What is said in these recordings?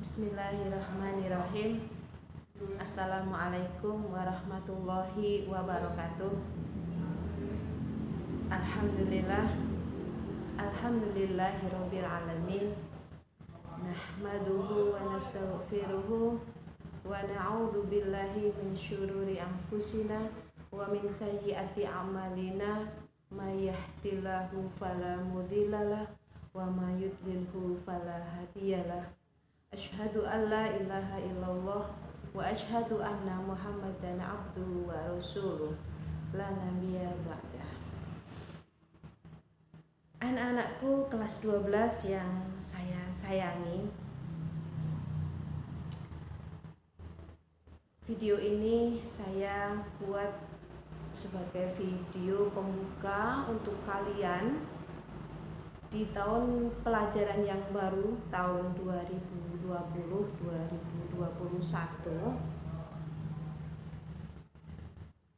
Bismillahirrahmanirrahim. Assalamualaikum warahmatullahi wabarakatuh. Alhamdulillah. Alhamdulillahirabbil alamin. Nahmaduhu wa nastaghfiruhu wa na'udzu billahi min syururi anfusina wa min sayyiati a'malina. May yahdihillahu fala mudhillalah wa may yudlilhu fala hadiyalah. Asyhadu an la ilaha illallah wa asyhadu anna Muhammadan abduhu wa rasuluh la nabiyya ba'dah. Anak-anakku kelas 12 yang saya sayangi, video ini saya buat sebagai video pembuka untuk kalian di tahun pelajaran yang baru, tahun 2020-2021.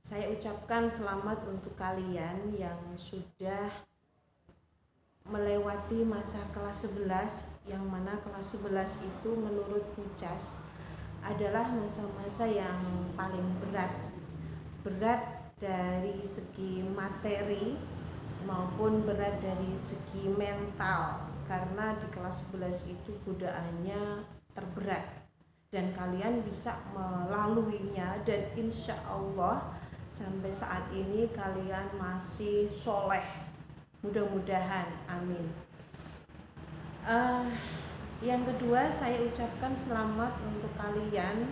Saya ucapkan selamat untuk kalian yang sudah melewati masa kelas 11, yang mana kelas 11 itu menurut Pucas adalah masa-masa yang paling berat dari segi materi maupun berat dari segi mental, karena di kelas 11 itu godaannya terberat dan kalian bisa melaluinya, dan insya Allah sampai saat ini kalian masih soleh, mudah-mudahan, amin. Yang kedua, saya ucapkan selamat untuk kalian,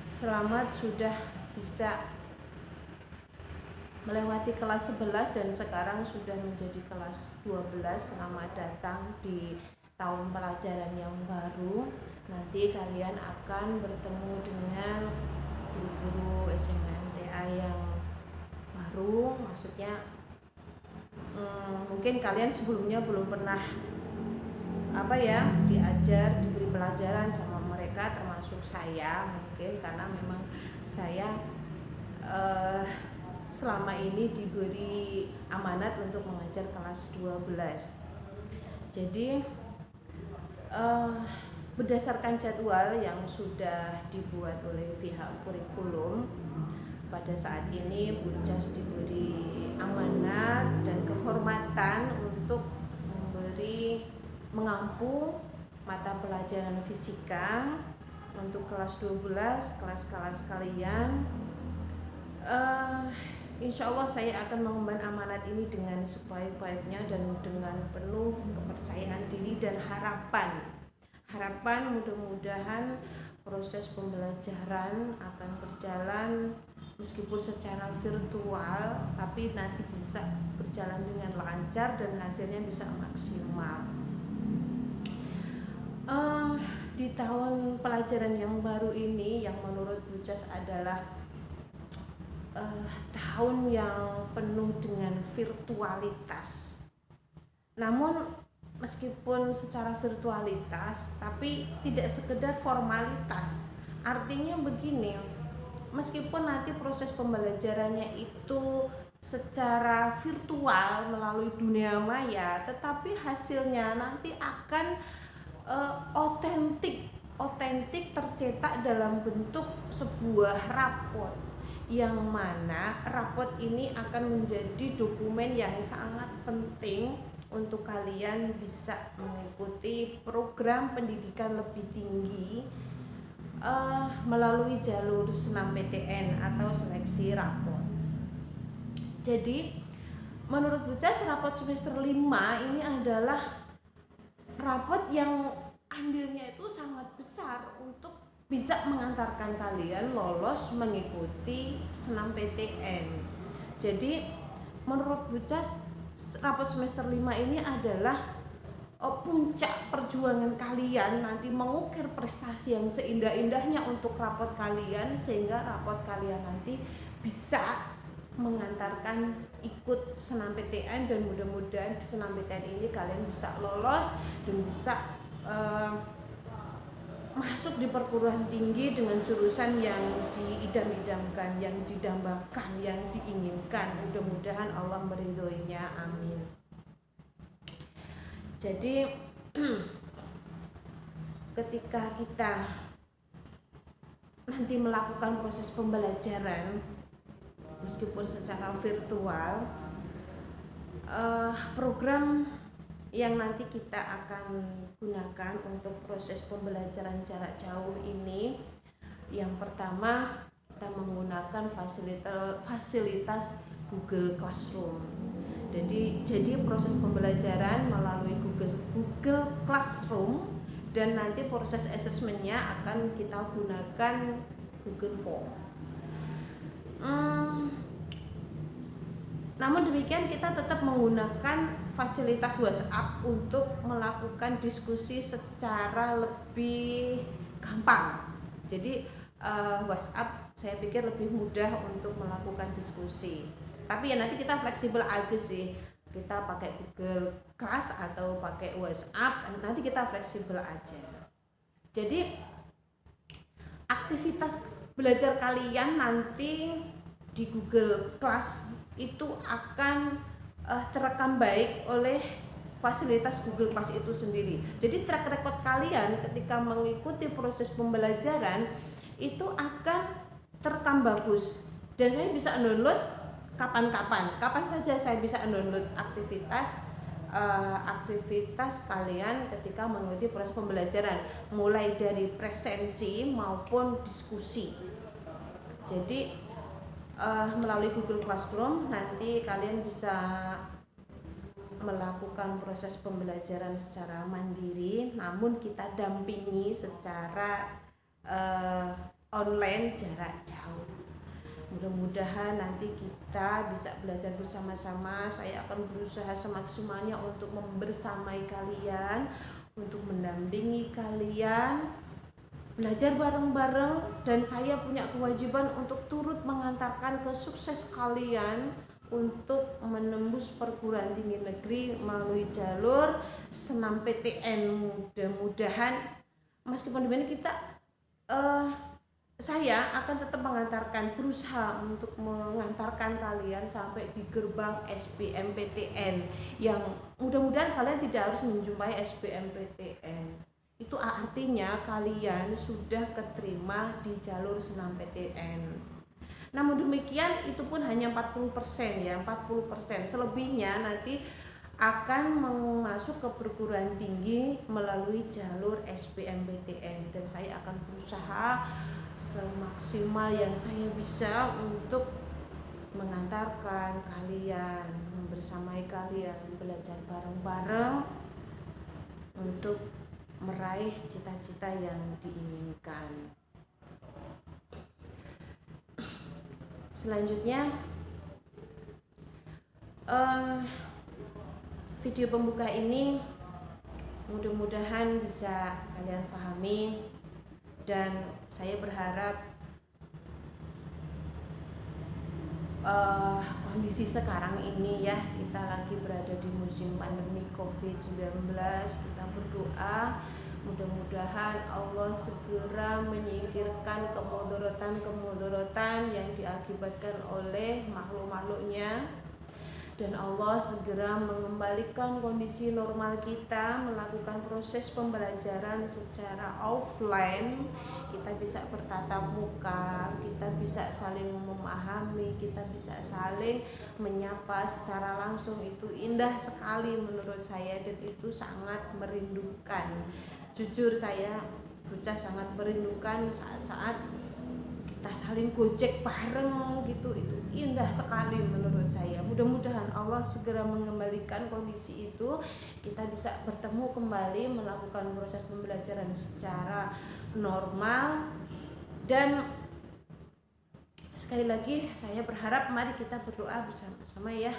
selamat sudah bisa melewati kelas 11 dan sekarang sudah menjadi kelas 12. Selamat datang di tahun pelajaran yang baru. Nanti kalian akan bertemu dengan guru-guru SMMTA yang baru, maksudnya mungkin kalian sebelumnya belum pernah diajar, diberi pelajaran sama mereka, termasuk saya mungkin, karena memang saya selama ini diberi amanat untuk mengajar kelas 12. Jadi berdasarkan jadwal yang sudah dibuat oleh pihak kurikulum, pada saat ini Pucas diberi amanat dan kehormatan untuk mengampu mata pelajaran fisika untuk kelas 12, kelas-kelas kalian. Insya Allah saya akan mengemban amanat ini dengan sebaik-baiknya dan dengan penuh kepercayaan diri dan harapan mudah-mudahan proses pembelajaran akan berjalan meskipun secara virtual, tapi nanti bisa berjalan dengan lancar dan hasilnya bisa maksimal. Di tahun pelajaran yang baru ini, yang menurut Pucas adalah tahun yang penuh dengan virtualitas. Namun meskipun secara virtualitas, tapi tidak sekedar formalitas. Artinya begini, meskipun nanti proses pembelajarannya itu secara virtual melalui dunia maya, tetapi hasilnya nanti akan otentik tercetak dalam bentuk sebuah raport, yang mana raport ini akan menjadi dokumen yang sangat penting untuk kalian bisa mengikuti program pendidikan lebih tinggi melalui jalur SNMPTN atau seleksi raport. Jadi menurut Pucas, raport semester 5 ini adalah raport yang andilnya itu sangat besar untuk bisa mengantarkan kalian lolos mengikuti SNMPTN. Jadi menurut Pucas, raport semester 5 ini adalah puncak perjuangan kalian nanti mengukir prestasi yang seindah-indahnya untuk raport kalian, sehingga raport kalian nanti bisa mengantarkan ikut SNMPTN, dan mudah-mudahan di SNMPTN ini kalian bisa lolos dan bisa masuk di perguruan tinggi dengan jurusan yang diidam-idamkan, yang didambakan, yang diinginkan. Mudah-mudahan Allah meridhoinya, amin. Jadi ketika kita nanti melakukan proses pembelajaran meskipun secara virtual, program yang nanti kita akan gunakan untuk proses pembelajaran jarak jauh ini, yang pertama kita menggunakan fasilitas Google Classroom. Jadi proses pembelajaran melalui Google Classroom, dan nanti proses asesmennya akan kita gunakan Google Form. Namun demikian kita tetap menggunakan fasilitas WhatsApp untuk melakukan diskusi secara lebih gampang. Jadi WhatsApp saya pikir lebih mudah untuk melakukan diskusi. Tapi ya nanti kita fleksibel aja sih. Kita pakai Google Class atau pakai WhatsApp, nanti kita fleksibel aja. Jadi aktivitas belajar kalian nanti di Google Class itu akan terekam baik oleh fasilitas Google Class itu sendiri. Jadi track record kalian ketika mengikuti proses pembelajaran itu akan terekam bagus, dan saya bisa download kapan saja saya bisa download aktivitas kalian ketika mengikuti proses pembelajaran, mulai dari presensi maupun diskusi. Jadi melalui Google Classroom nanti kalian bisa melakukan proses pembelajaran secara mandiri, namun kita dampingi secara online jarak jauh. Mudah-mudahan nanti kita bisa belajar bersama-sama. Saya akan berusaha semaksimalnya untuk membersamai kalian, untuk mendampingi kalian belajar bareng-bareng, dan saya punya kewajiban untuk turut mengantarkan ke sukses kalian untuk menembus perguruan tinggi negeri melalui jalur SNMPTN. Mudah-mudahan meskipun demikian saya akan tetap berusaha untuk mengantarkan kalian sampai di gerbang SBMPTN, yang mudah-mudahan kalian tidak harus menjumpai SBMPTN. Itu artinya kalian sudah keterima di jalur SNMPTN. Namun demikian itu pun hanya 40% ya, 40%. Selebihnya nanti akan masuk ke perguruan tinggi melalui jalur SBMPTN, dan saya akan berusaha semaksimal yang saya bisa untuk mengantarkan kalian, membersamai kalian, belajar bareng-bareng untuk meraih cita-cita yang diinginkan. Selanjutnya video pembuka ini mudah-mudahan bisa kalian pahami, dan saya berharap kondisi sekarang ini ya, kita lagi berada di musim pandemi COVID-19, kita berdoa mudah-mudahan Allah segera menyingkirkan kemudaratan yang diakibatkan oleh makhluk-makhluknya, dan Allah segera mengembalikan kondisi normal kita, melakukan proses pembelajaran secara offline. Kita bisa bertatap muka, kita bisa saling memahami, kita bisa saling menyapa secara langsung. Itu indah sekali menurut saya, dan itu sangat merindukan. Jujur saya bocah sangat merindukan saat-saat kita saling gojek bareng gitu, itu indah sekali menurut saya. Mudah-mudahan Allah segera mengembalikan kondisi itu, kita bisa bertemu kembali, melakukan proses pembelajaran secara normal. Dan sekali lagi saya berharap mari kita berdoa bersama-sama ya,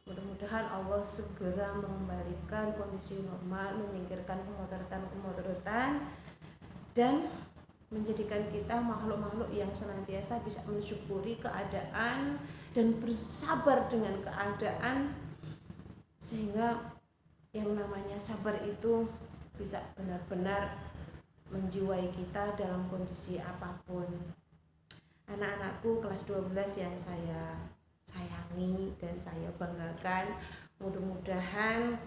mudah-mudahan Allah segera mengembalikan kondisi normal, menyingkirkan kemudaratan dan menjadikan kita makhluk-makhluk yang senantiasa bisa mensyukuri keadaan dan bersabar dengan keadaan, sehingga yang namanya sabar itu bisa benar-benar menjiwai kita dalam kondisi apapun. Anak-anakku kelas 12 yang saya sayangi dan saya banggakan, mudah-mudahan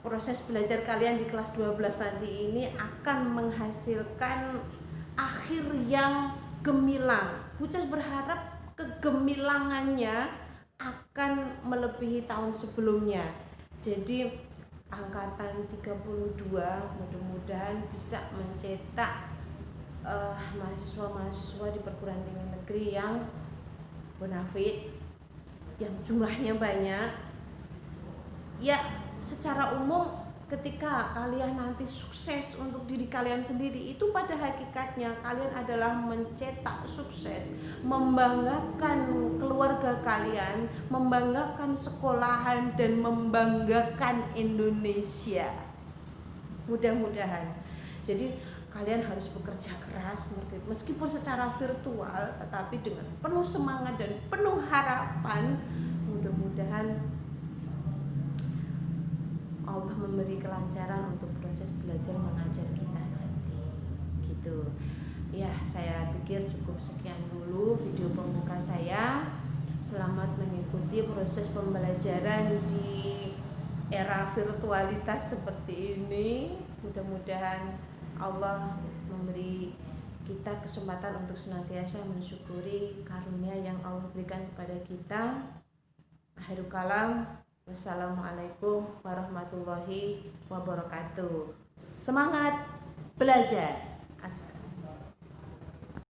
proses belajar kalian di kelas 12 nanti ini akan menghasilkan akhir yang gemilang. Bucas berharap kegemilangannya akan melebihi tahun sebelumnya. Jadi angkatan 32 mudah-mudahan bisa mencetak mahasiswa-mahasiswa di perguruan tinggi negeri yang bonafit, yang jumlahnya banyak. Ya, secara umum ketika kalian nanti sukses untuk diri kalian sendiri, itu pada hakikatnya kalian adalah mencetak sukses, membanggakan keluarga kalian, membanggakan sekolahan, dan membanggakan Indonesia. Mudah-mudahan. Jadi kalian harus bekerja keras meskipun secara virtual, tetapi dengan penuh semangat dan penuh harapan. Mudah-mudahan Allah memberi kelancaran untuk proses belajar mengajar kita nanti, gitu. Ya, saya pikir cukup sekian dulu video pembuka saya. Selamat mengikuti proses pembelajaran di era virtualitas seperti ini. Mudah-mudahan Allah memberi kita kesempatan untuk senantiasa mensyukuri karunia yang Allah berikan kepada kita. Akhirul kalam, wassalamualaikum warahmatullahi wabarakatuh. Semangat belajar.